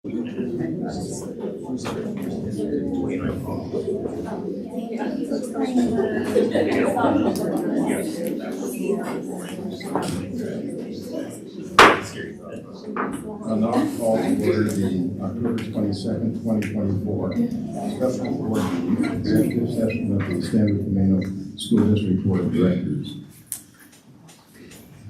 I'll now call to order the October 22nd, 2024 special board meeting, executive session of the Stanwood-Camano School District Board of Directors.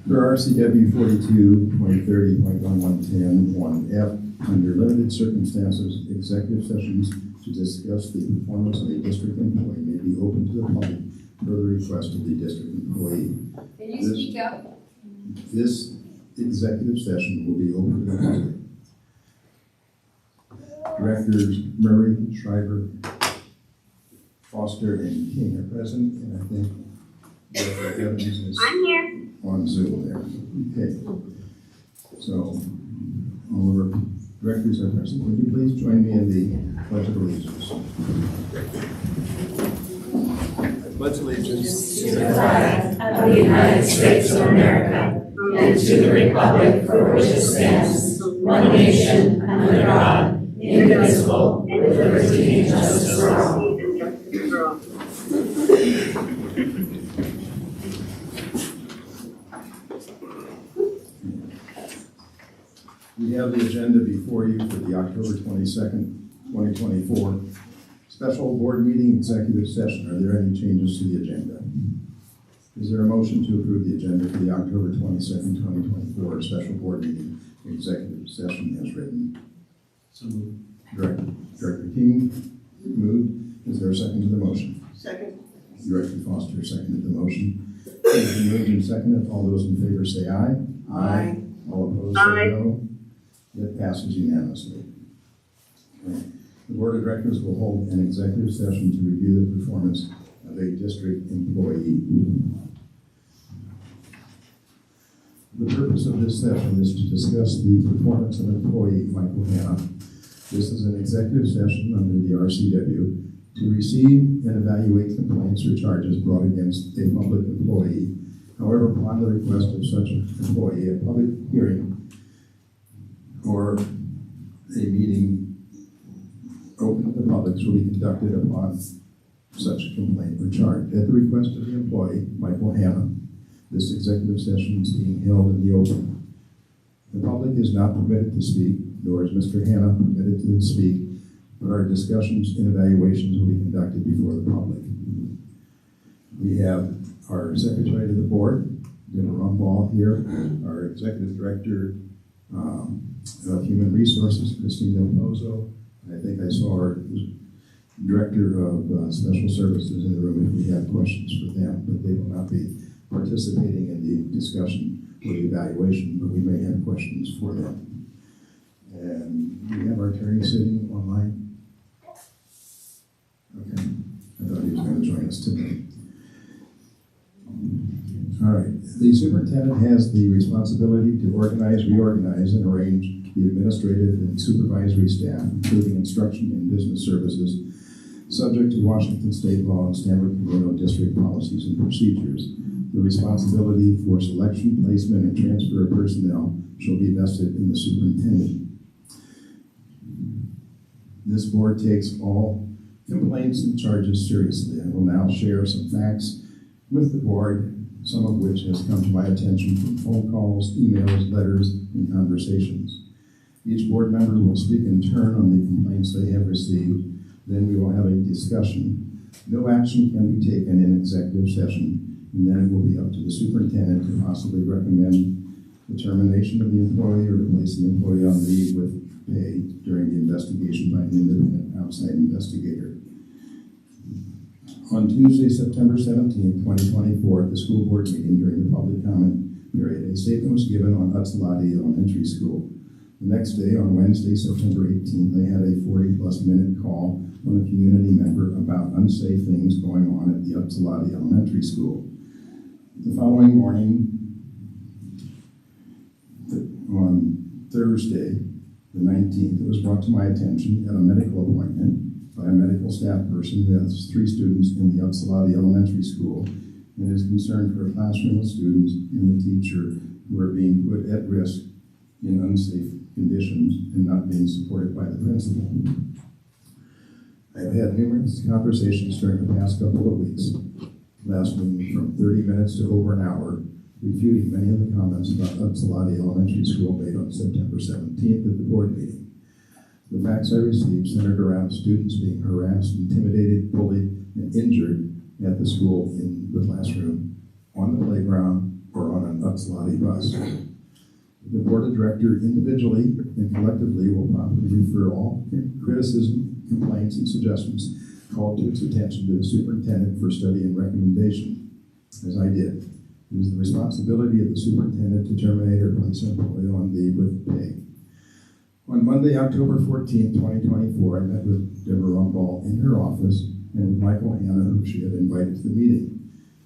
For RCW 42.30.1110(1)F, under limited circumstances, executive sessions to discuss the performance of a district employee may be open to the public per the request of the district employee. Can you speak up? This executive session will be open to the public. Directors Murray, Schreiber, Foster, and King are present, and I think Director Evans is on Zoom there. Okay. So all of our directors are present. Would you please join me in the Pledge of Allegiance? I pledge allegiance to the flag of the United States of America and to the republic for which it stands, one nation, under God, indivisible, with liberty and justice for all. We have the agenda before you for the October 22nd, 2024 special board meeting executive session. Are there any changes to the agenda? Is there a motion to approve the agenda for the October 22nd, 2024 special board meeting executive session as written? So moved. Director King moved. Is there a second to the motion? Second. Director Foster seconded the motion. It's been moved and seconded. All those in favor say aye. Aye. All opposed say no. That passes unanimously. Okay. The Board of Directors will hold an executive session to review the performance of a district employee. The purpose of this session is to discuss the performance of employee Michael Hanna. This is an executive session under the RCW to receive and evaluate complaints or charges brought against a public employee. However, upon the request of such an employee, a public hearing or a meeting open to the public will be conducted upon such a complaint or charge. At the request of the employee, Michael Hanna, this executive session is being held in the open. The public is not permitted to speak, nor is Mr. Hanna permitted to speak, but our discussions and evaluations will be conducted before the public. We have our Secretary of the Board, Deborah Rumball, here, our Executive Director of Human Resources, Christine Del Pozo. I think I saw our Director of Special Services in the room if we have questions for them, but they will not be participating in the discussion or the evaluation, but we may have questions for them. And we have our attorney sitting online. Okay, I thought he was going to join us today. All right, the superintendent has the responsibility to organize, reorganize, and arrange the administrative and supervisory staff, including instruction and business services, subject to Washington State law and Stanwood-Camano district policies and procedures. The responsibility for selection, placement, and transfer of personnel shall be vested in the superintendent. This board takes all complaints and charges seriously. I will now share some facts with the board, some of which has come to my attention from phone calls, emails, letters, and conversations. Each board member will speak in turn on the complaints they have received. Then we will have a discussion. No action can be taken in executive session, and then it will be up to the superintendent to possibly recommend the termination of the employee or to place the employee on leave with pay during the investigation by an independent outside investigator. On Tuesday, September 17th, 2024, at the school board meeting during the public comment period, a statement was given on Utsalati Elementary School. The next day, on Wednesday, September 18th, they had a 40-plus minute call from a community member about unsafe things going on at the Utsalati Elementary School. The following morning, on Thursday, the 19th, it was brought to my attention at a medical appointment by a medical staff person who has 3 students in the Utsalati Elementary School and is concerned for a classroom of students and the teacher who are being put at risk in unsafe conditions and not being supported by the principal. I've had numerous conversations during the past couple of weeks, lasting from 30 minutes to over an hour, refuting many of the comments about Upsalati Elementary School made on September 17th at the board meeting. The facts I received centered around students being harassed, intimidated, bullied, and injured at the school, in the classroom, on the playground, or on an Upsalati bus. The board of directors individually and collectively will promptly refer all criticism, complaints, and suggestions called to its attention to the superintendent for study and recommendation, as I did. It is the responsibility of the superintendent to terminate or place an employee on leave with pay. On Monday, October 14, 2024, I met with Deborah Rumball in her office and with Michael Hanna, whom she had invited to the meeting.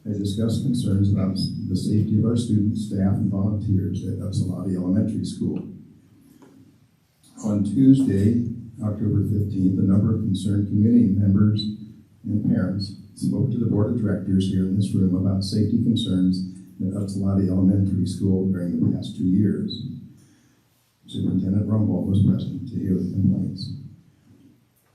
I discussed concerns about the safety of our students, staff, and volunteers at Upsalati Elementary School. On Tuesday, October 15th, a number of concerned community members and parents spoke to the board of directors here in this room about safety concerns at Upsalati Elementary School during the past 2 years. Superintendent Rumball was present to hear the complaints.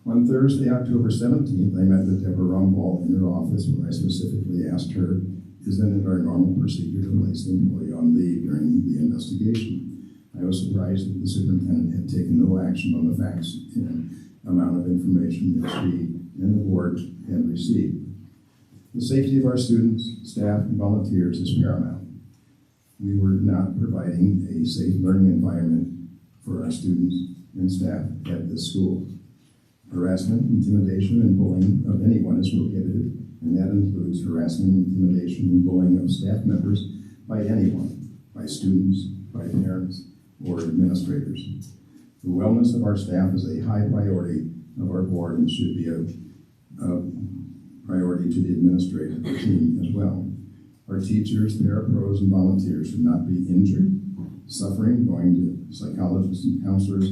On Thursday, October 17th, I met with Deborah Rumball in her office where I specifically asked her, is it our normal procedure to place the employee on leave during the investigation? I was surprised that the superintendent had taken no action on the facts and amount of information that she and the board had received. The safety of our students, staff, and volunteers is paramount. We were not providing a safe learning environment for our students and staff at this school. Harassment, intimidation, and bullying of anyone is prohibited, and that includes harassment, intimidation, and bullying of staff members by anyone, by students, by parents, or administrators. The wellness of our staff is a high priority of our board and should be a priority to the administrative team as well. Our teachers, parapros, and volunteers should not be injured, suffering, going to psychologists and counselors,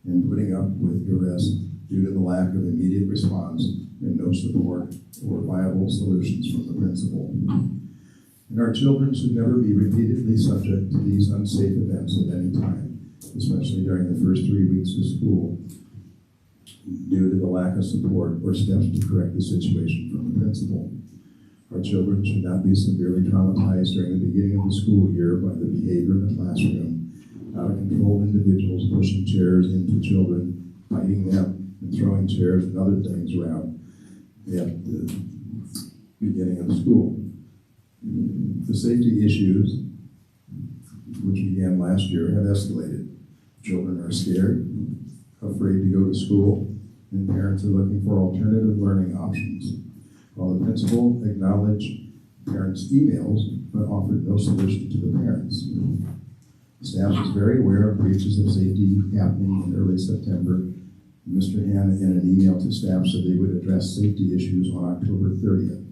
and putting up with duress due to the lack of immediate response and no support or viable solutions from the principal. And our children should never be repeatedly subject to these unsafe events at any time, especially during the first 3 weeks of school, due to the lack of support or steps to correct the situation from the principal. Our children should not be severely traumatized during the beginning of the school year by the behavior in the classroom, out of control individuals pushing chairs into children, biting them, and throwing chairs and other things around at the beginning of school. The safety issues, which began last year, have escalated. Children are scared, afraid to go to school, and parents are looking for alternative learning options. While the principal acknowledged parents' emails, but offered no solution to the parents. Staff is very aware of breaches of safety happening in early September. Mr. Hanna, in an email to staff, said they would address safety issues on October 30th.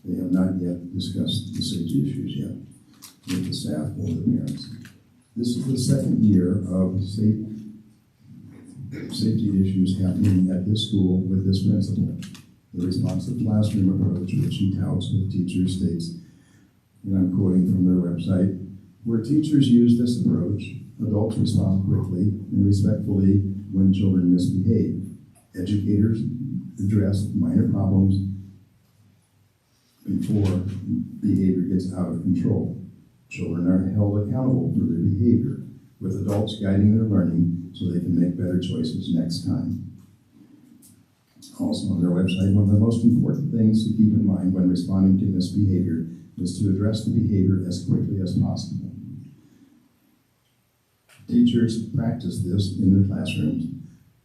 They have not yet discussed the safety issues yet with the staff or the parents. This is the second year of safety issues happening at this school with this principal. The responsive classroom approach, which he touts with teachers, states, and I'm quoting from their website, where teachers use this approach, adults respond quickly and respectfully when children misbehave. Educators address minor problems before behavior gets out of control. Children are held accountable for their behavior, with adults guiding their learning so they can make better choices next time. Also on their website, one of the most important things to keep in mind when responding to misbehavior is to address the behavior as quickly as possible. Teachers practice this in their classrooms,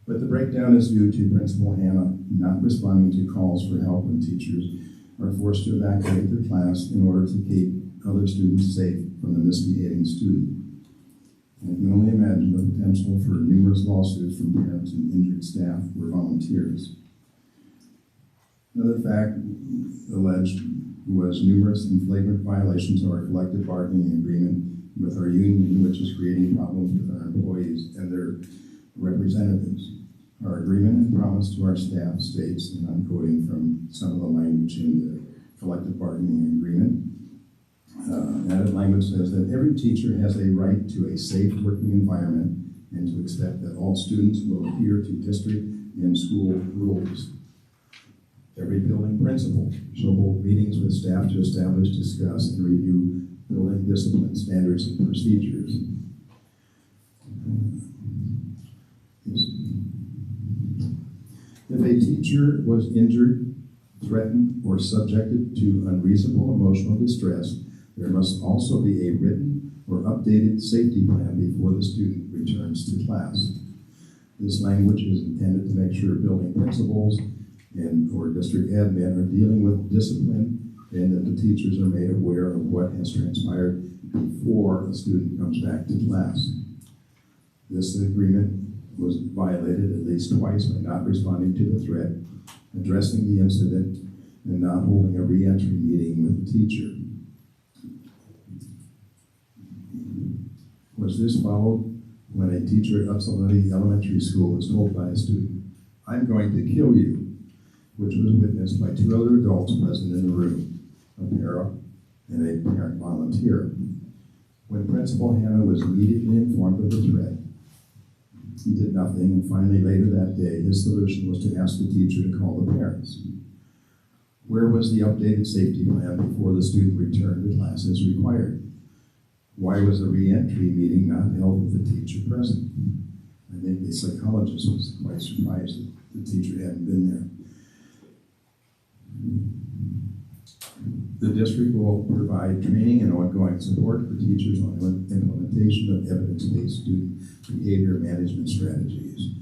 but the breakdown is due to Principal Hanna not responding to calls for help when teachers are forced to evacuate their class in order to keep other students safe from the misbehaving student. And you can only imagine the potential for numerous lawsuits from parents and injured staff or volunteers. Another fact alleged was numerous and flagrant violations of our collective bargaining agreement with our union, which is creating problems with our employees and their representatives. Our agreement and promise to our staff states, and I'm quoting from some of the language in the collective bargaining agreement, added language says that every teacher has a right to a safe working environment and to expect that all students will adhere to district and school rules. Every building principal shall hold meetings with staff to establish, discuss, and review building discipline standards and procedures. If a teacher was injured, threatened, or subjected to unreasonable emotional distress, there must also be a written or updated safety plan before the student returns to class. This language is intended to make sure building principals or district admin are dealing with discipline and that the teachers are made aware of what has transpired before a student comes back to class. This agreement was violated at least twice by not responding to the threat, addressing the incident, and not holding a re-entry meeting with the teacher. Was this followed when a teacher at Upsalati Elementary School was told by a student, "I'm going to kill you," which was witnessed by two other adults present in the room, a para and a parent volunteer. When Principal Hannah was immediately informed of the threat, he did nothing, and finally later that day, his solution was to ask the teacher to call the parents. Where was the updated safety plan before the student returned to class as required? Why was the re-entry meeting not held with the teacher present? I think the psychologist was quite surprised that the teacher hadn't been there. The district will provide training and ongoing support for teachers on the implementation of evidence-based student behavior management strategies.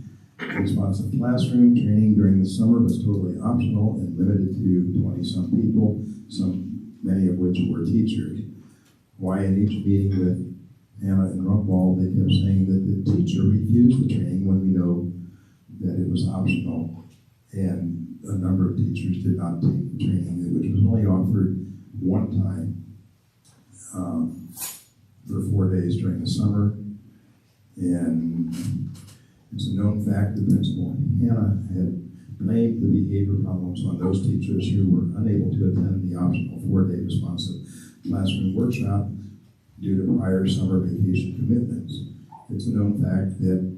Responsive classroom training during the summer was totally optional and limited to 20-some people, many of which were teachers. Why in each meeting with Hannah and Rumpwald, they kept saying that the teacher refused the training when we know that it was optional, and a number of teachers did not take the training, which was only offered one time for 4 days during the summer. And it's a known fact that Principal Hannah had blamed the behavior problems on those teachers who were unable to attend the optional 4-day responsive classroom workshop due to prior summer vacation commitments. It's a known fact that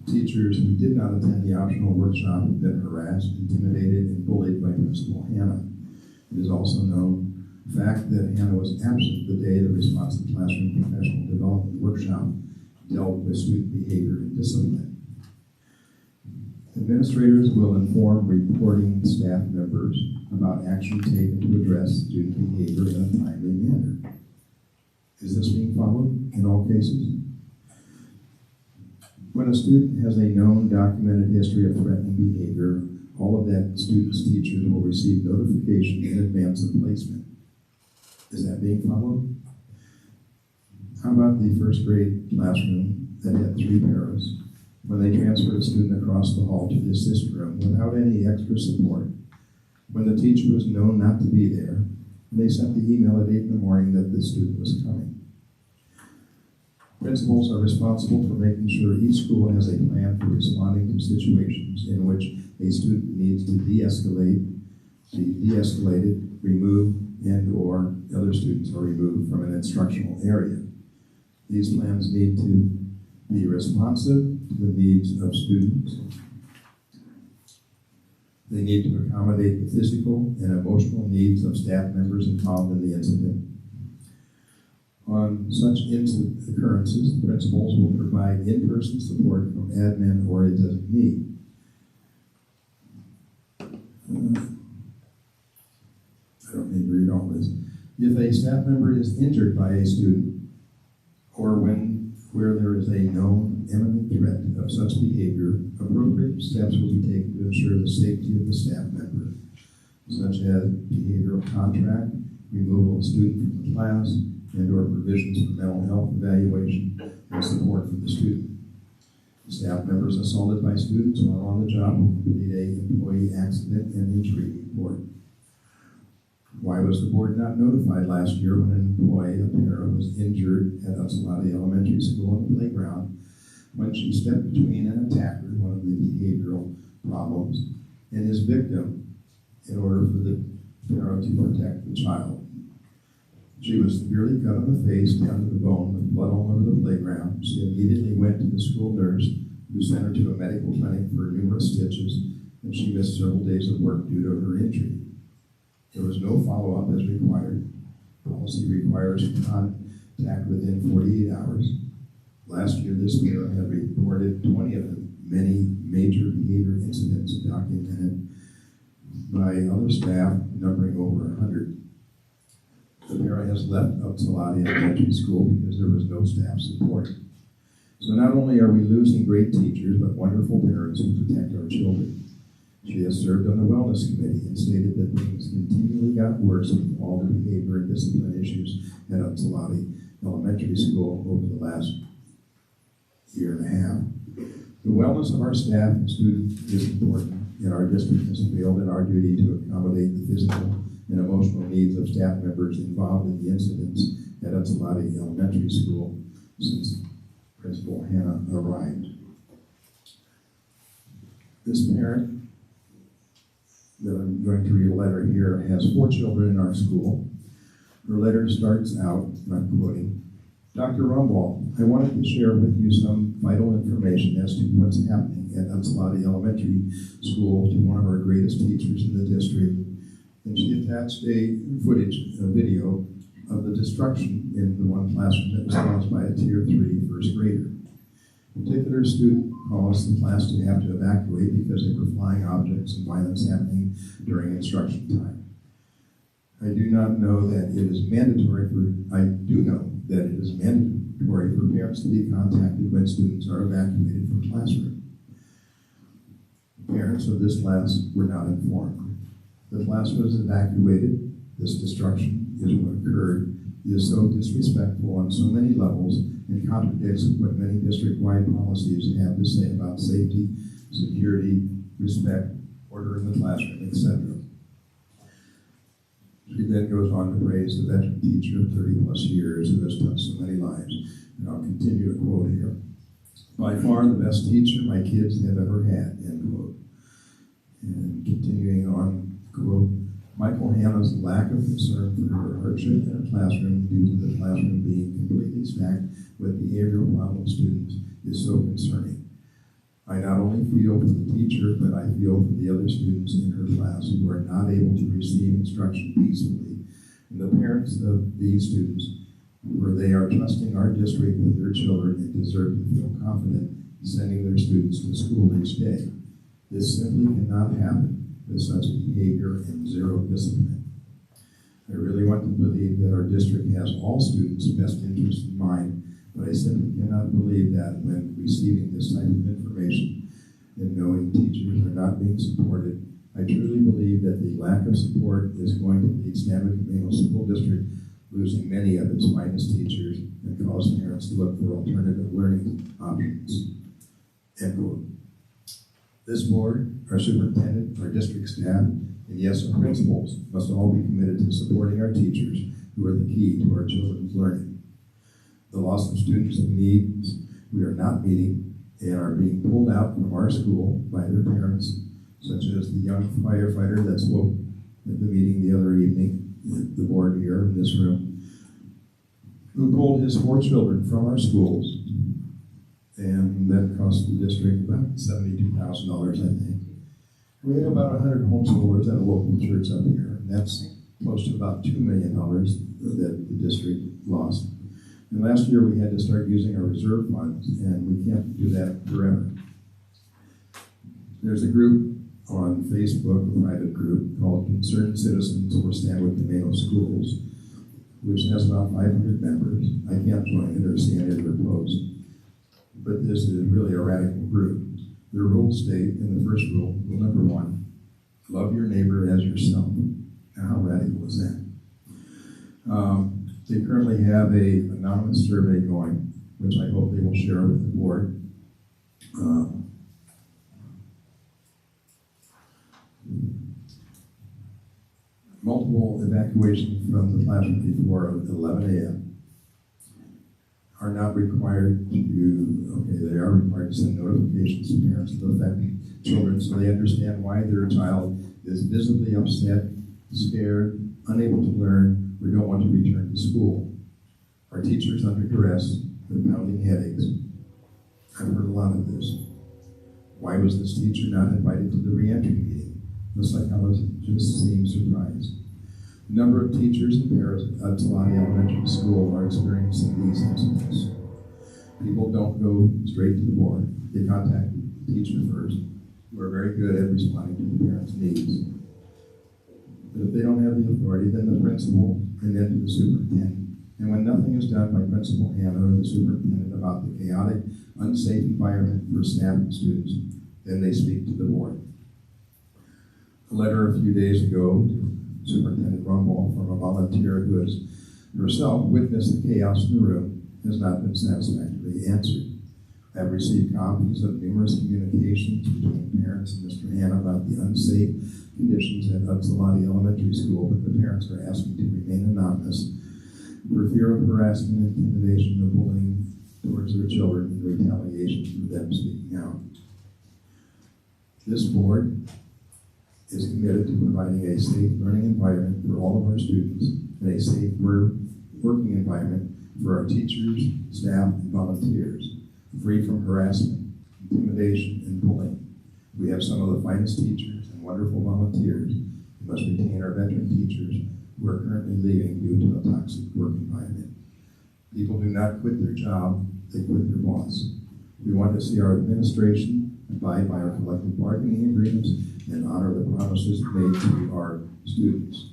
teachers who did not attend the optional workshop have been harassed, intimidated, and bullied by Principal Hannah. It is also known fact that Hannah was absent the day the responsive classroom professional development workshop dealt with student behavior and discipline. Administrators will inform reporting staff members about action taken to address student behavior in a timely manner. Is this being followed in all cases? When a student has a known documented history of threatening behavior, all of that student's teachers will receive notification in advance of placement. Is that being followed? How about the first grade classroom that had 3 paras? When they transferred a student across the hall to the assist room without any extra support, when the teacher was known not to be there, and they sent the email at 8 in the morning that the student was coming. Principals are responsible for making sure each school has a plan for responding to situations in which a student needs to be de-escalated, removed, and or other students are removed from an instructional area. These plans need to be responsive to the needs of students. They need to accommodate the physical and emotional needs of staff members involved in the incident. On such occurrences, principals will provide in-person support from admin or a designee. I don't need to read all this. If a staff member is injured by a student, or where there is a known imminent threat of such behavior, appropriate steps will be taken to ensure the safety of the staff member, such as behavioral contract, removal of student from the class, and or provisions for mental health evaluation and support for the student. Staff members assaulted by students while on the job will complete an employee accident and injury report. Why was the board not notified last year when an employee, a para, was injured at Upsalati Elementary School on the playground when she stepped between an attacker, one of the behavioral problems, and his victim in order for the para to protect the child? She was severely cut on the face, down to the bone, with blood all over the playground. She immediately went to the school nurse, who sent her to a medical clinic for numerous stitches, and she missed several days of work due to her injury. There was no follow-up as required. Policy requires contact within 48 hours. Last year, this parent had reported 20 of the many major behavior incidents documented by other staff, numbering over 100. The parent has left Upsalati Elementary School because there was no staff support. So not only are we losing great teachers, but wonderful parents who protect our children. She has served on the Wellness Committee and stated that things continually got worse with all the behavior and discipline issues at Upsalati Elementary School over the last year and a half. The wellness of our staff and students is important, and our district has failed in our duty to accommodate the physical and emotional needs of staff members involved in the incidents at Upsalati Elementary School since Principal Hannah arrived. This parent that I'm going to read a letter here has 4 children in our school. Her letter starts out, and I'm quoting, Dr. Rumwald, I wanted to share with you some vital information as to what's happening at Upsalati Elementary School to one of our greatest teachers in the district. And she attached a video of the destruction in the one classroom that was caused by a Tier 3 first grader. A particular student caused the class to have to evacuate because there were flying objects and violence happening during instruction time. I do know that it is mandatory for parents to be contacted when students are evacuated from classroom. Parents of this class were not informed. The class was evacuated. This destruction is what occurred. It is so disrespectful on so many levels and contradicts what many district-wide policies have to say about safety, security, respect, order in the classroom, etc. She then goes on to praise the veteran teacher of 30 plus years who has touched so many lives. And I'll continue to quote here. By far the best teacher my kids have ever had, end quote. And continuing on, quote, Michael Hannah's lack of concern for her hardship in a classroom due to the classroom being completely stacked with behavioral problem students is so concerning. I not only feel for the teacher, but I feel for the other students in her class who are not able to receive instruction peacefully, and the parents of these students, where they are trusting our district with their children and deserve to feel confident sending their students to school each day. This simply cannot happen with such behavior and zero discipline. I really want to believe that our district has all students' best interests in mind, but I simply cannot believe that when receiving this type of information and knowing teachers are not being supported. I truly believe that the lack of support is going to lead Stanwood-Camano School District losing many of its finest teachers and cause parents to look for alternative learning options. End quote. This board, our superintendent, our district staff, and yes, our principals must all be committed to supporting our teachers who are the key to our children's learning. The loss of students in needs we are not meeting and are being pulled out from our school by their parents, such as the young firefighter that spoke at the meeting the other evening, the board here in this room, who pulled his 4 children from our schools, and that cost the district about $72,000, I think. We have about 100 homeschoolers at a local church up here, and that's close to about $2 million that the district lost. And last year we had to start using our reserve funds, and we can't do that forever. There's a group on Facebook, a private group called Concerned Citizens for Stanwood-Camano Schools, which has about 500 members. I can't join it or see any of their posts, but this is really a radical group. Their rules state in the first rule number 1, love your neighbor as yourself. Now, how radical is that? They currently have an anonymous survey going, which I hope they will share with the board. Multiple evacuations from the classroom before 11 a.m. are not required they are required to send notifications to parents of the affected children so they understand why their child is visibly upset, scared, unable to learn, We don't want to return to school. Our teachers under duress with pounding headaches. I've heard a lot of this. Why was this teacher not invited to the reentry meeting? The psychologist seemed surprised. A number of teachers and parents at Talani Elementary School are experiencing these incidents. People don't go straight to the board. They contact the teacher first, who are very good at responding to the parents' needs. But if they don't have the authority, then the principal, and then to the superintendent. And when nothing is done by Principal Hannah or the superintendent about the chaotic, unsafe environment for staff and students, then they speak to the board. A letter a few days ago to Superintendent Rumble from a volunteer who has herself witnessed the chaos in the room has not been satisfactorily answered. I have received copies of numerous communications between parents and Mr. Hannah about the unsafe conditions at Upsalati Elementary School, but the parents are asking to remain anonymous for fear of harassment, intimidation, or bullying towards their children in retaliation for them speaking out. This board is committed to providing a safe learning environment for all of our students and a safe working environment for our teachers, staff, and volunteers, free from harassment, intimidation, and bullying. We have some of the finest teachers and wonderful volunteers. We must retain our veteran teachers who are currently leaving due to a toxic work environment. People do not quit their job, they quit their boss. We want to see our administration abide by our collective bargaining agreements and honor the promises made to our students.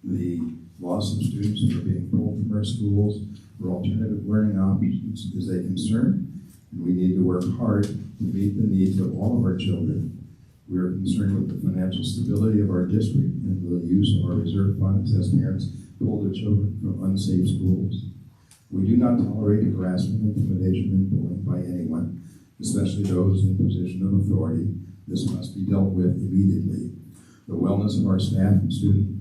The loss of students who are being pulled from our schools for alternative learning options is a concern, and we need to work hard to meet the needs of all of our children. We are concerned with the financial stability of our district and the use of our reserve funds as parents pull their children from unsafe schools. We do not tolerate harassment, intimidation, and bullying by anyone, especially those in position of authority. This must be dealt with immediately. The wellness of our staff and students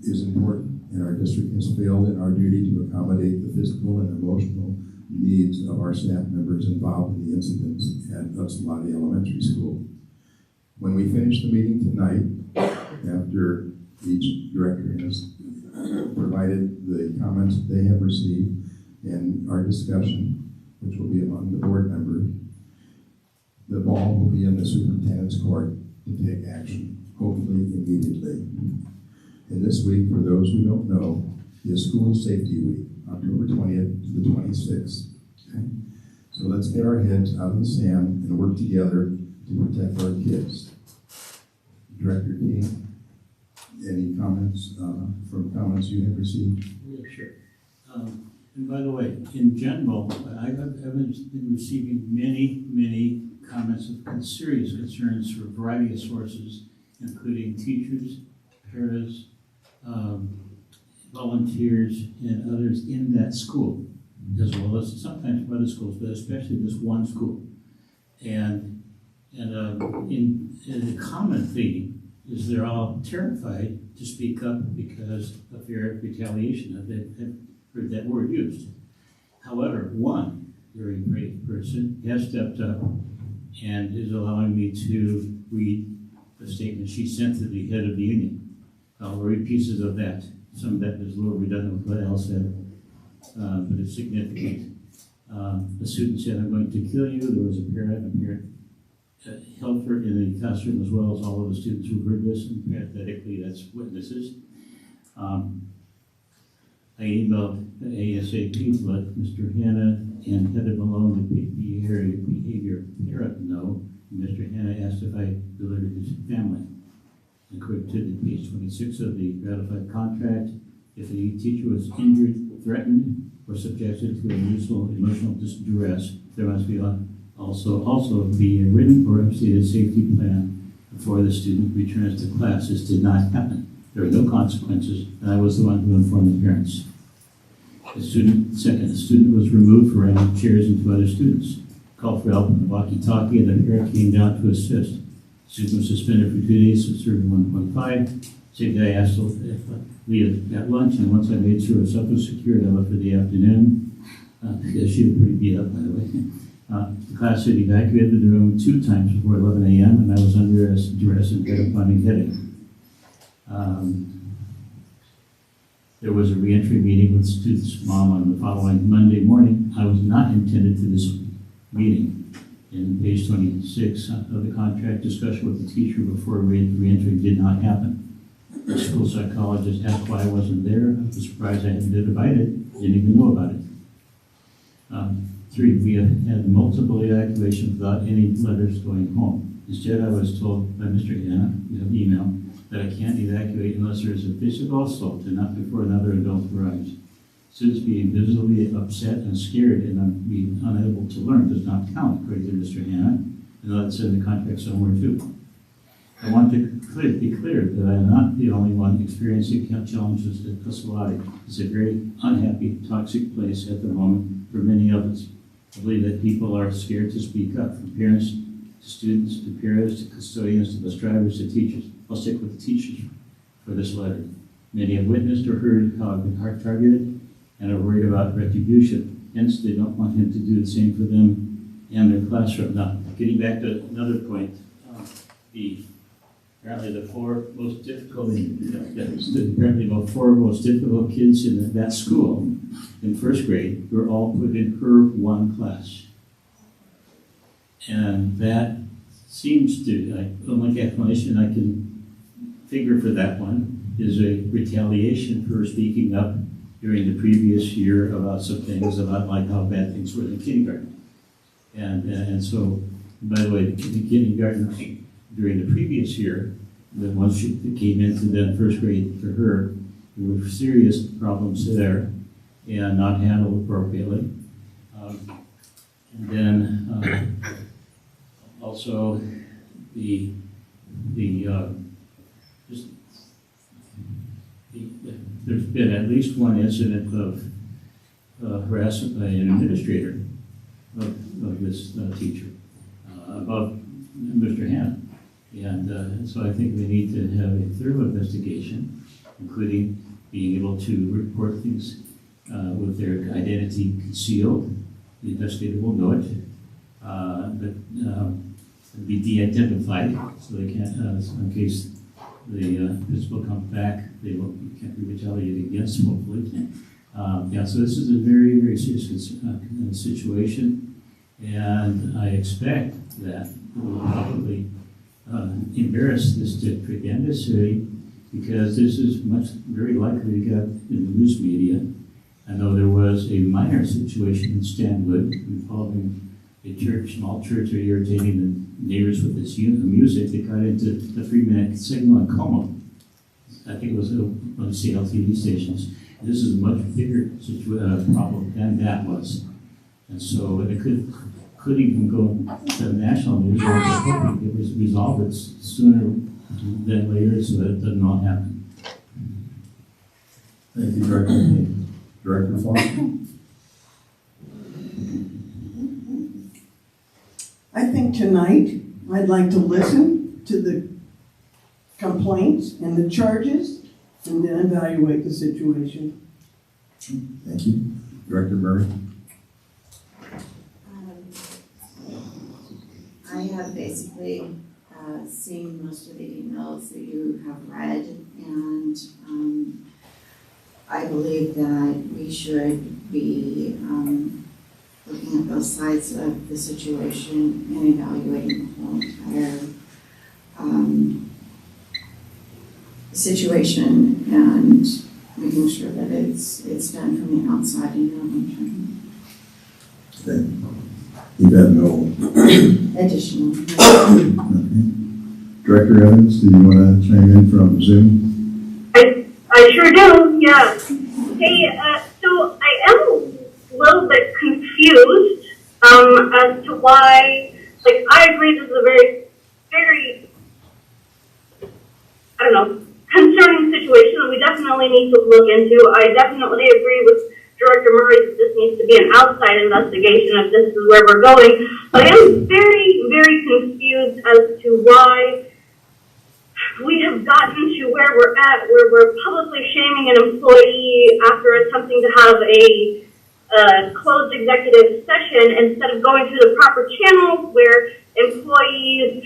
is important, and our district has failed in our duty to accommodate the physical and emotional needs of our staff members involved in the incidents at Upsalati Elementary School. When we finish the meeting tonight, after each director has provided the comments that they have received and our discussion, which will be among the board members, the ball will be in the superintendent's court to take action, hopefully immediately. And this week, for those who don't know, is School Safety Week, October 20th to the 26th. Okay? So let's get our heads out of the sand and work together to protect our kids. Director King, any comments from comments you have received? Yeah, sure. And by the way, in general, I've been receiving many comments of serious concerns from a variety of sources, including teachers, paras, volunteers, and others in that school, as well as sometimes from other schools, but especially this one school. And the common theme is they're all terrified to speak up because of fear of retaliation. I've heard that word used. However, one very brave person has stepped up and is allowing me to read the statement she sent to the head of the union. I'll read pieces of that. Some of that is a little redundant with what Al said, but it's significant. The student said, "I'm going to kill you." There was a parent helped her in the classroom, as well as all of the students who heard this, and parenthetically, that's witnesses. I emailed ASAP to let Mr. Hannah and Heather Malone, the behavior parent, know. Mr. Hannah asked if I delivered his family. According to the page 26 of the ratified contract, if a teacher was injured, threatened, or subjected to emotional duress, there must be also be a written or updated safety plan before the student returns to class. This did not happen. There were no consequences, and I was the one who informed the parents. The student was removed for ramming chairs into other students. Called for help on the walkie-talkie, and the parent came down to assist. The student was suspended for 2 days, so served 1.5. Same day I asked if Leah at lunch, and once I made sure her stuff was secured, I left for the afternoon, because she was pretty beat up, by the way. The class had evacuated the room 2 times before 11 a.m., and I was under duress and had a pounding headache. There was a reentry meeting with students' mom on the following Monday morning. I was not intended to this meeting. In page 26 of the contract, discussion with the teacher before reentry did not happen. The school psychologist asked why I wasn't there. I was surprised I hadn't been invited. Didn't even know about it. 3, we have had multiple evacuations without any letters going home. Instead, I was told by Mr. Hanna, you have email, that I can't evacuate unless there is a physical assault and not before another adult arrives. Students being visibly upset and scared and being unable to learn does not count, according to Mr. Hanna, and that's in the contract somewhere too. I want to be clear that I am not the only one experiencing challenges at Caswati. It's a very unhappy, toxic place at the moment for many of us. I believe that people are scared to speak up, from parents to students to peers to custodians to bus drivers to teachers. I'll stick with the teachers for this letter. Many have witnessed or heard how I've been hard targeted and are worried about retribution. Hence, they don't want him to do the same for them and their classroom. Now, getting back to another point, apparently the four most difficult kids in that school in first grade were all put in her one class. And that seems to, the only explanation I can figure for that one is a retaliation for speaking up during the previous year about some things, about like how bad things were in kindergarten. And so, by the way, the kindergarten during the previous year, the ones that came into the first grade for her, there were serious problems there and not handled appropriately. And then also there's been at least one incident of harassment by an administrator of this teacher above Mr. Hanna. And so I think we need to have a thorough investigation, including being able to report things with their identity concealed. The investigator will know it, but be de-identified, so they can't, in case the principal comes back, they can't be retaliated against, hopefully. So this is a very, very serious situation, and I expect that we will probably embarrass this district and this city, because this is very likely to get in the news media. I know there was a minor situation in Stanwood involving a small church, irritating the neighbors with its music. They got into the 3-minute signal in Como. I think it was one of the CLTV stations. And this is a much bigger problem than that was. And so it could even go to the national news. I was hoping it was resolved sooner than later so that it does not happen. Thank you, Director. Director Foster? I think tonight I'd like to listen to the complaints and the charges and then evaluate the situation. Thank you. Director Murray? I have basically seen most of the emails that you have read, and I believe that we should be looking at both sides of the situation and evaluating the whole entire situation and making sure that it's done from the outside and not internally. Okay. You have no Additional. Okay. Director Evans, do you want to chime in from Zoom? I sure do, yeah. Hey, so I am a little bit confused as to why, like, I agree this is a very, very, I don't know, concerning situation that we definitely need to look into. I definitely agree with Director Murray that this needs to be an outside investigation if this is where we're going. But I am very, very confused as to why we have gotten to where we're at, where we're publicly shaming an employee after attempting to have a closed executive session instead of going through the proper channels where employees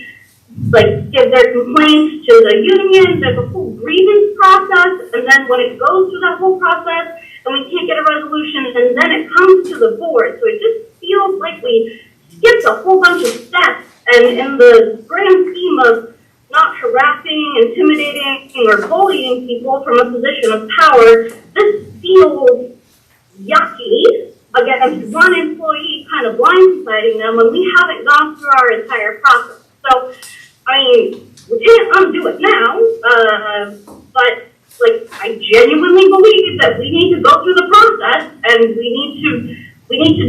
like, give their complaints to the union. There's a whole grievance process, and then when it goes through that whole process, and we can't get a resolution, and then it comes to the board. So it just feels like we skipped a whole bunch of steps, and in the grand scheme of not harassing, intimidating, or bullying people from a position of power, this feels yucky against one employee kind of blindsiding them when we haven't gone through our entire process. So, I mean, we can't undo it now, but like, I genuinely believe that we need to go through the process, and we need to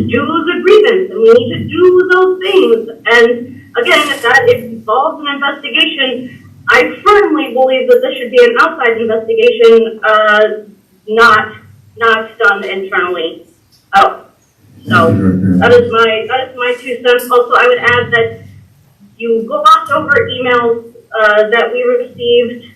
do the grievance, and we need to do those things. And again, if that involves an investigation, I firmly believe that this should be an outside investigation, not done internally. Oh, so that is my 2 cents. Also, I would add that you glossed over emails that we received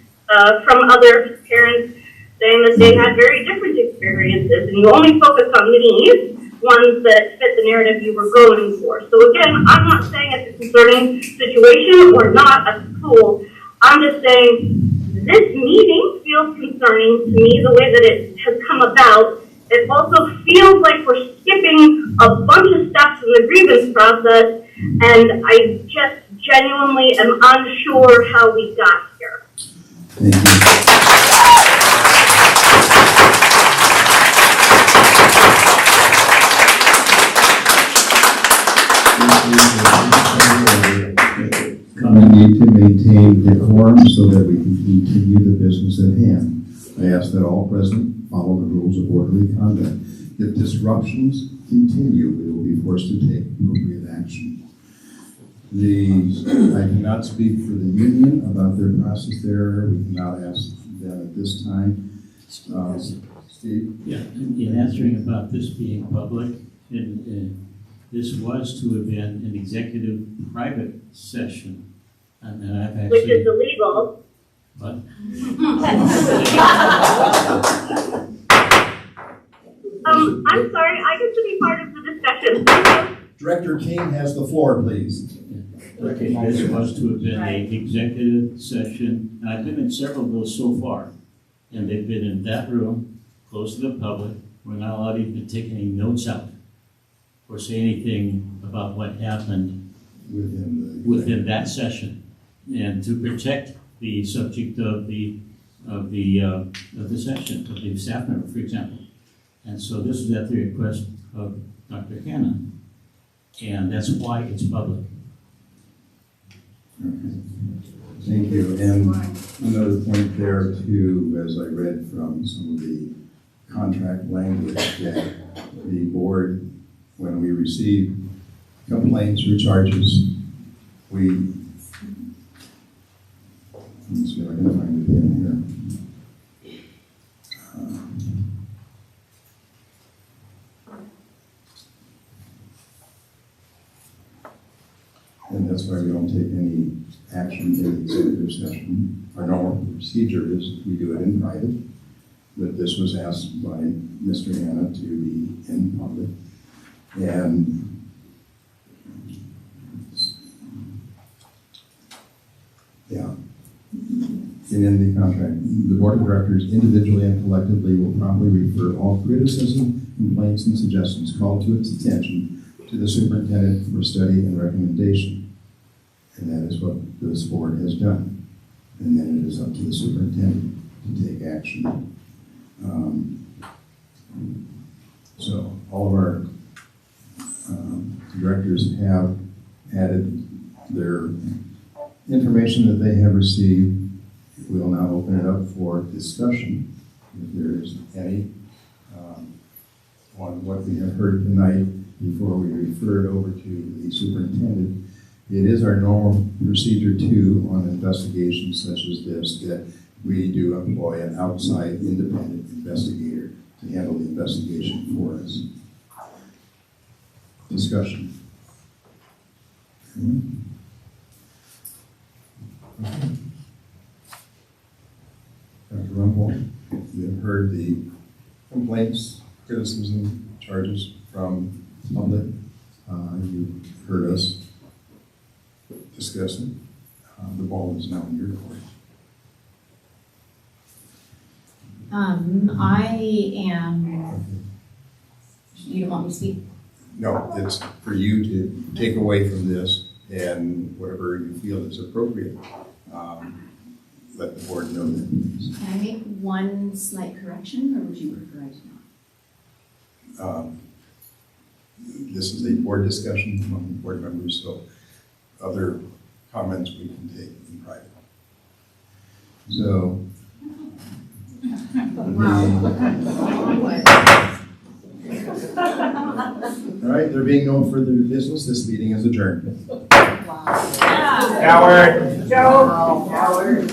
from other parents saying that they had very different experiences, and you only focus on these ones that fit the narrative you were going for. So again, I'm not saying it's a concerning situation or not at the school. I'm just saying this meeting feels concerning to me, the way that it has come about. It also feels like we're skipping a bunch of steps in the grievance process, and I just genuinely am unsure how we got here. Thank you. We need to maintain decorum so that we can continue the business at hand. I ask that all present follow the rules of orderly conduct. If disruptions continue, we will be forced to take appropriate action. I cannot speak for the union about their process there. We cannot ask them at this time. Steve? Yeah, in answering about this being public, this was to have been an executive private session. And I've actually... Which is illegal. What? I'm sorry, I get to be part of the discussion. Director King has the floor, please. Okay, this was to have been an executive session, and I've been in several of those so far. And they've been in that room, close to the public. We're not allowed even to take any notes out or say anything about what happened within that session. And to protect the subject of the session, of the staff member, for example. And so this is at the request of Dr. Hanna, and that's why it's public. Okay. Thank you. And another point there too, as I read from some of the contract language, that the board, when we receive complaints or charges, let me see if I can find it in here. And that's why we don't take any action in the executive session. Our normal procedure is we do it in private, but this was asked by Mr. Hanna to be in public. And yeah. And in the contract, the board of directors individually and collectively will promptly refer all criticism, complaints, and suggestions called to its attention to the superintendent for study and recommendation. And that is what this board has done. And then it is up to the superintendent to take action. So all of our directors have added their information that they have received. We will now open it up for discussion, if there is any, on what we have heard tonight before we refer it over to the superintendent. It is our normal procedure too on investigations such as this that we do employ an outside independent investigator to handle the investigation for us. Discussion. Dr. Rumpel, you have heard the complaints, criticism, charges from the public. You've heard us discuss it. The ball is now in your court. I am, you don't want me to speak? No, it's for you to take away from this and whatever you feel is appropriate. Let the board know that. Can I make one slight correction, or would you prefer I do not? This is a board discussion among board members, so other comments we can take in private. So. All right, there being no further business, this meeting is adjourned. Wow. Coward. Joe. Coward.